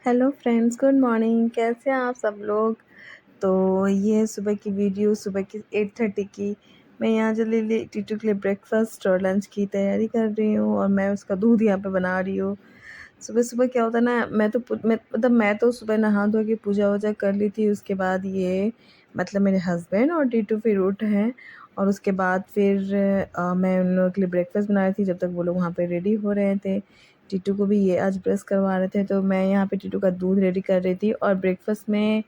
Hello friends, good morning. कैसे हैं आप सब लोग? तो ये है सुबह की वीडियो, सुबह की 8:30 की। मैं यहाँ जल्दी टीटू के लिए ब्रेकफास्ट और लंच की तैयारी कर रही हूँ और मैं उसका दूध यहाँ पे बना रही हूँ। सुबह-सुबह क्या होता है ना, मैं तो सुबह नहा धो के पूजा-वूजा कर ली थी। उसके बाद ये मतलब मेरे हस्बैंड और टीटू फिर उठे हैं और उसके बाद फिर मैं उन लोगों के लिए ब्रेकफ़ास्ट बना रही थी जब तक वो लोग वहाँ पे रेडी हो रहे थे। टीटू को भी ये आज ब्रश करवा रहे थे, तो मैं यहाँ पे टीटू का दूध रेडी कर रही थी और ब्रेकफ़ास्ट में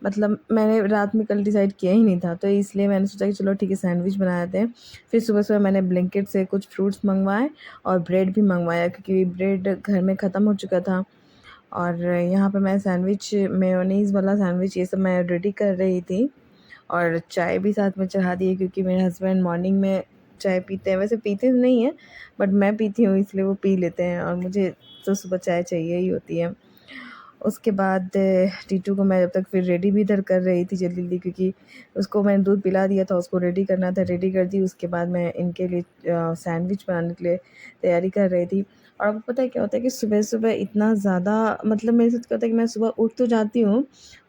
मतलब मैंने रात में कल डिसाइड किया ही नहीं था, तो इसलिए मैंने सोचा कि चलो ठीक है सैंडविच बना देते हैं। फिर सुबह-सुबह मैंने ब्लिंकिट से कुछ फ्रूट्स मँगवाए और ब्रेड भी मँगवाया क्योंकि ब्रेड घर में ख़त्म हो चुका था। और यहाँ पे मैं सैंडविच मेयोनीज़ वाला सैंडविच ये सब मैं रेडी कर रही थी और चाय भी साथ में चढ़ा दी है क्योंकि मेरे हस्बैंड मॉर्निंग में चाय पीते हैं। वैसे पीते नहीं हैं, बट मैं पीती हूँ इसलिए वो पी लेते हैं और मुझे तो सुबह चाय चाहिए ही होती है। उसके बाद टीटू को मैं जब तक फिर रेडी भी इधर कर रही थी जल्दी-जल्दी, क्योंकि उसको मैंने दूध पिला दिया था, उसको रेडी करना था, रेडी कर दी। उसके बाद मैं इनके लिए सैंडविच बनाने के लिए तैयारी कर रही थी। और आपको पता है क्या होता है कि सुबह-सुबह इतना ज़्यादा मतलब मेरे साथ क्या होता है कि मैं सुबह उठ तो जाती हूँ,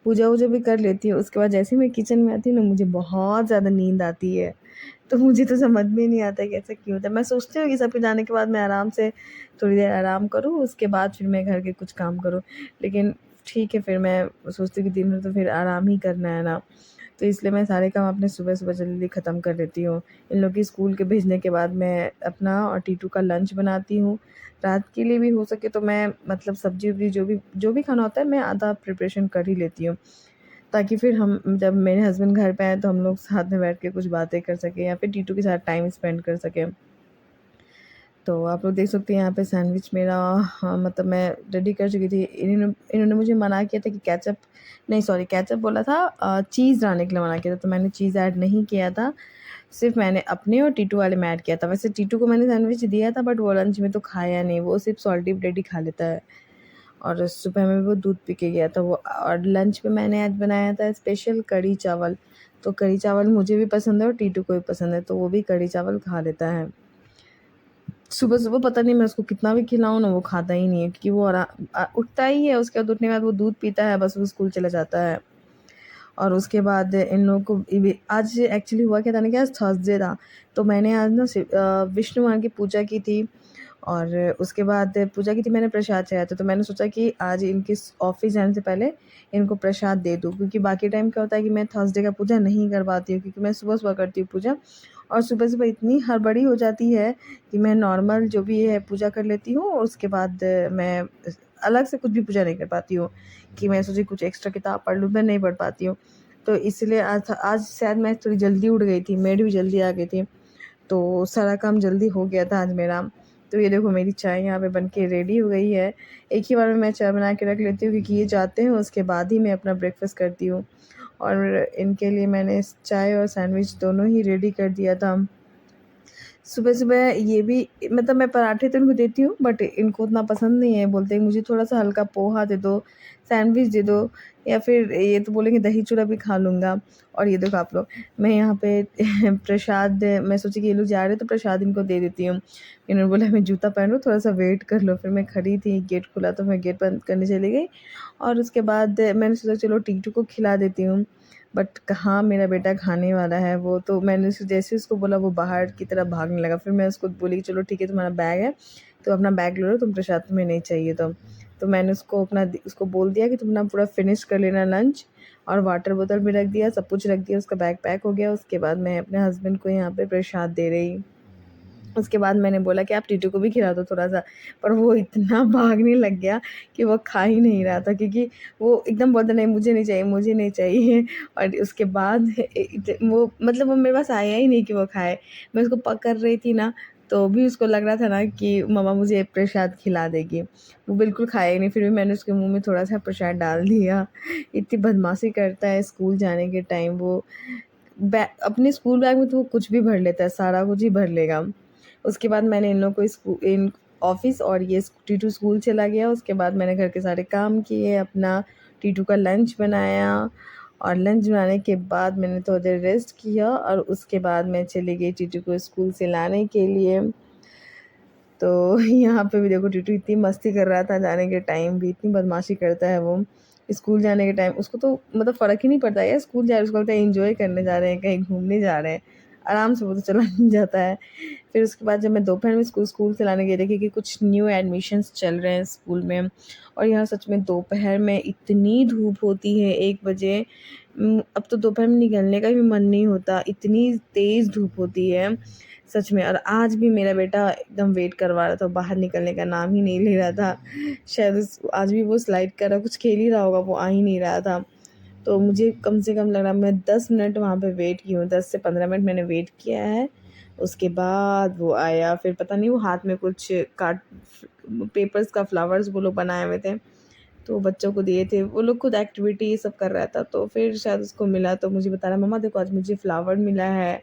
पूजा-वूजा भी कर लेती हूँ, उसके बाद जैसे ही मैं किचन में आती हूँ ना, मुझे बहुत ज़्यादा नींद आती है। तो मुझे तो समझ में नहीं आता है कि ऐसा क्यों होता है। मैं सोचती हूँ कि सबके जाने के बाद मैं आराम से थोड़ी देर आराम करूँ, उसके बाद फिर मैं घर के कुछ काम करूँ। लेकिन ठीक है, फिर मैं सोचती हूँ कि दिन भर तो फिर आराम ही करना है ना, तो इसलिए मैं सारे काम अपने सुबह-सुबह जल्दी ख़त्म कर लेती हूँ। इन लोग की स्कूल के भेजने के बाद मैं अपना और टीटू का लंच बनाती हूँ। रात के लिए भी हो सके तो मैं मतलब सब्ज़ी-वब्ज़ी जो भी खाना होता है मैं आधा प्रिपरेशन कर ही लेती हूँ, ताकि फिर हम जब मेरे हस्बैंड घर पे आएँ तो हम लोग साथ में बैठ के कुछ बातें कर सकें या फिर टीटू के साथ टाइम स्पेंड कर सकें। तो आप लोग देख सकते हैं यहाँ पे सैंडविच मेरा हाँ, मतलब मैं रेडी कर चुकी थी। इन्होंने मुझे मना किया था कि केचअप नहीं, सॉरी, केचअप बोला था, चीज़ डालने के लिए मना किया था, तो मैंने चीज़ ऐड नहीं किया था। सिर्फ़ मैंने अपने और टीटू वाले में ऐड किया था। वैसे टीटू को मैंने सैंडविच दिया था बट वो लंच में तो खाया नहीं, वो सिर्फ़ सॉल्टी ब्रेड ही खा लेता है। और सुबह में वो दूध पी के गया था वो। और लंच में मैंने आज बनाया था स्पेशल कढ़ी चावल। तो कढ़ी चावल मुझे भी पसंद है और टीटू को भी पसंद है, तो वो भी कढ़ी चावल खा लेता है। सुबह-सुबह पता नहीं मैं उसको कितना भी खिलाऊँ ना, वो खाता ही नहीं है क्योंकि वो उठता ही है, उसके बाद उठने के बाद वो दूध पीता है, बस वो स्कूल चला जाता है। और उसके बाद इन लोगों को इवे आज एक्चुअली हुआ क्या था ना कि आज थर्सडे था, तो मैंने आज ना विष्णु भगवान की पूजा की थी और उसके बाद पूजा की थी, मैंने प्रसाद चढ़ाया था, तो मैंने सोचा कि आज इनके ऑफ़िस जाने से पहले इनको प्रसाद दे दूँ, क्योंकि बाकी टाइम क्या होता है कि मैं थर्सडे का पूजा नहीं कर पाती हूँ क्योंकि मैं सुबह-सुबह करती हूँ पूजा और सुबह-सुबह इतनी हड़बड़ी हो जाती है कि मैं नॉर्मल जो भी है पूजा कर लेती हूँ और उसके बाद मैं अलग से कुछ भी पूजा नहीं कर पाती हूँ कि मैं सोची कुछ एक्स्ट्रा किताब पढ़ लूँ, मैं नहीं पढ़ पाती हूँ। तो इसलिए आज शायद मैं थोड़ी जल्दी उठ गई थी, मेड भी जल्दी आ गई थी, तो सारा काम जल्दी हो गया था आज मेरा। तो ये देखो मेरी चाय यहाँ पे बन के रेडी हो गई है। एक ही बार में मैं चाय बना के रख लेती हूँ क्योंकि ये जाते हैं उसके बाद ही मैं अपना ब्रेकफ़ास्ट करती हूँ और इनके लिए मैंने चाय और सैंडविच दोनों ही रेडी कर दिया था। सुबह-सुबह ये भी मतलब मैं पराठे तो इनको देती हूँ बट इनको उतना पसंद नहीं है, बोलते हैं मुझे थोड़ा-सा हल्का पोहा दे दो, सैंडविच दे दो या फिर ये तो बोलेंगे दही चूड़ा भी खा लूँगा। और ये देखो आप लोग, मैं यहाँ पे प्रसाद मैं सोची कि ये लोग जा रहे हैं तो प्रसाद इनको दे देती हूँ। इन्होंने बोला मैं जूता पहन लूँ, थोड़ा-सा वेट कर लो, फिर मैं खड़ी थी, गेट खुला तो मैं गेट बंद करने चली गई और उसके बाद मैंने सोचा चलो टीटू को खिला देती हूँ। बट कहाँ मेरा बेटा खाने वाला है, वो तो मैंने जैसे उसको बोला वो बाहर की तरफ भागने लगा। फिर मैं उसको बोली कि चलो ठीक है, तुम्हारा बैग है, तो अपना बैग ले लो, तुम प्रसाद तुम्हें नहीं चाहिए तो। तो मैंने उसको बोल दिया कि तुम ना पूरा फिनिश कर लेना लंच और वाटर बोतल भी रख दिया, सब कुछ रख दिया, उसका बैग पैक हो गया। उसके बाद मैं अपने हस्बैंड को यहाँ पे प्रसाद दे रही। उसके बाद मैंने बोला कि आप टीटू को भी खिला दो थोड़ा-सा, पर वो इतना भागने लग गया कि वो खा ही नहीं रहा था क्योंकि वो एकदम बोलता नहीं मुझे नहीं चाहिए, मुझे नहीं चाहिए। और उसके बाद वो मतलब वो मेरे पास आया ही नहीं कि वो खाए। मैं उसको पकड़ रही थी ना, तो भी उसको लग रहा था ना कि मम्मा मुझे प्रसाद खिला देगी। वो बिल्कुल खाया ही नहीं, फिर भी मैंने उसके मुँह में थोड़ा-सा प्रसाद डाल दिया। इतनी बदमाशी करता है स्कूल जाने के टाइम वो। अपने स्कूल बैग में तो वो कुछ भी भर लेता है, सारा कुछ ही भर लेगा। उसके बाद मैंने इन लोग को इन ऑफ़िस और ये टीटू स्कूल चला गया, उसके बाद मैंने घर के सारे काम किए, अपना टीटू का लंच बनाया और लंच बनाने के बाद मैंने थोड़ी देर रेस्ट किया और उसके बाद मैं चली गई टीटू को स्कूल से लाने के लिए। तो यहाँ पे भी देखो टीटू इतनी मस्ती कर रहा था, जाने के टाइम भी इतनी बदमाशी करता है वो। स्कूल जाने के टाइम उसको तो मतलब फ़र्क ही नहीं पड़ता है, स्कूल जा रहे उसको लगता है एंजॉय करने जा रहे हैं, कहीं घूमने जा रहे हैं, आराम से वो तो चला जाता है। फिर उसके बाद जब मैं दोपहर में स्कूल से लाने गई थी, क्योंकि कुछ न्यू एडमिशन्स चल रहे हैं स्कूल में, और यहाँ सच में दोपहर में इतनी धूप होती है 1 बजे। अब तो दोपहर में निकलने का भी मन नहीं होता, इतनी तेज़ धूप होती है सच में। और आज भी मेरा बेटा एकदम वेट करवा रहा था, बाहर निकलने का नाम ही नहीं ले रहा था। शायद आज भी वो स्लाइड कर रहा कुछ खेल ही रहा होगा, वो आ ही नहीं रहा था। तो मुझे कम से कम लग रहा मैं 10 मिनट वहाँ पे वेट की हूँ, 10 से 15 मिनट मैंने वेट किया है। उसके बाद वो आया, फिर पता नहीं वो हाथ में कुछ कार्ड पेपर्स का फ्लावर्स वो लोग बनाए हुए थे, तो बच्चों को दिए थे। वो लोग खुद एक्टिविटी ये सब कर रहा था, तो फिर शायद उसको मिला, तो मुझे बता रहा मम्मा देखो आज मुझे फ्लावर मिला है,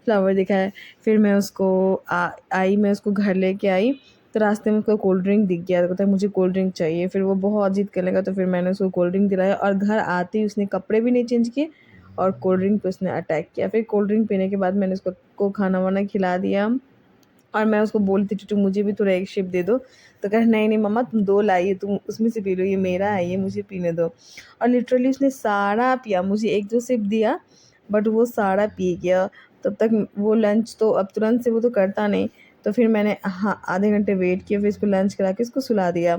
फ्लावर दिखा है। फिर मैं उसको आई, मैं उसको घर लेके आई, तो रास्ते में उसको कोल्ड ड्रिंक दिख गया, तो कहता है मुझे कोल्ड ड्रिंक चाहिए। फिर वो बहुत ज़िद करने लगा, तो फिर मैंने उसको कोल्ड ड्रिंक दिलाया, और घर आते ही उसने कपड़े भी नहीं चेंज किए और कोल्ड ड्रिंक पे उसने अटैक किया। फिर कोल्ड ड्रिंक पीने के बाद मैंने उसको खाना वाना खिला दिया, और मैं उसको बोलती थी, "टू मुझे भी थोड़ा एक सिप दे दो।" तो कहा, "नहीं, नहीं मम्मा तुम 2 लाई है, तुम उसमें से पी लो, ये मेरा है, ये मुझे पीने दो।" और लिटरली उसने सारा पिया, मुझे 1-2 सिप दिया, बट वो सारा पी गया। तब तक वो लंच तो अब तुरंत से वो तो करता नहीं, तो फिर मैंने हाँ, आधे घंटे वेट किया, फिर इसको लंच करा के इसको सुला दिया।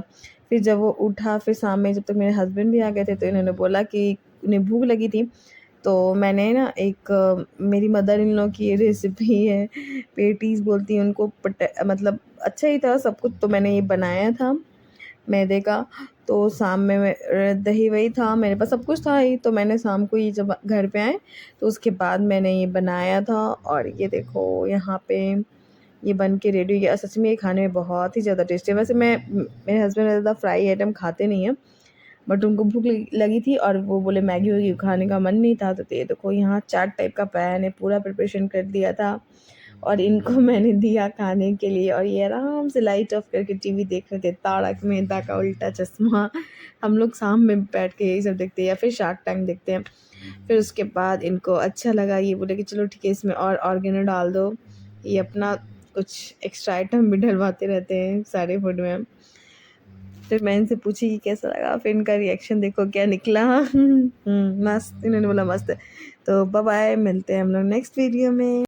फिर जब वो उठा, फिर शाम में जब तक मेरे हस्बैंड भी आ गए थे, तो इन्होंने बोला कि उन्हें भूख लगी थी, तो मैंने ना एक मेरी मदर इन लॉ की ये रेसिपी है, पेटीज़ बोलती हैं उनको, मतलब अच्छा ही था सब कुछ, तो मैंने ये बनाया था मैदे का। तो शाम में मैं दही वही था, मेरे पास सब कुछ था ही, तो मैंने शाम को ये जब घर पे आए, तो उसके बाद मैंने ये बनाया था। और ये देखो यहाँ पे ये बन के रेडी हो गया। सच में ये खाने में बहुत ही ज़्यादा टेस्टी है। वैसे मेरे हस्बैंड ज़्यादा फ्राई आइटम खाते नहीं हैं, बट उनको भूख लगी थी और वो बोले मैगी वैगी खाने का मन नहीं था, तो ये देखो यहाँ चाट टाइप का पैन है, पूरा प्रिपरेशन कर दिया था, और इनको मैंने दिया खाने के लिए, और ये आराम से लाइट ऑफ करके टीवी देख रहे थे, तारक मेहता का उल्टा चश्मा। हम लोग शाम में बैठ के यही सब देखते हैं, या फिर शार्क टैंक देखते हैं। फिर उसके बाद इनको अच्छा लगा, ये बोले कि चलो ठीक है इसमें और ऑर्गेनो डाल दो। ये अपना कुछ एक्स्ट्रा आइटम भी डलवाते रहते हैं सारे फूड में। फिर मैं इनसे पूछी कि कैसा लगा, फिर इनका रिएक्शन देखो क्या निकला। मस्त, इन्होंने बोला मस्त है। तो बाय बाय, मिलते हैं हम लोग नेक्स्ट वीडियो में।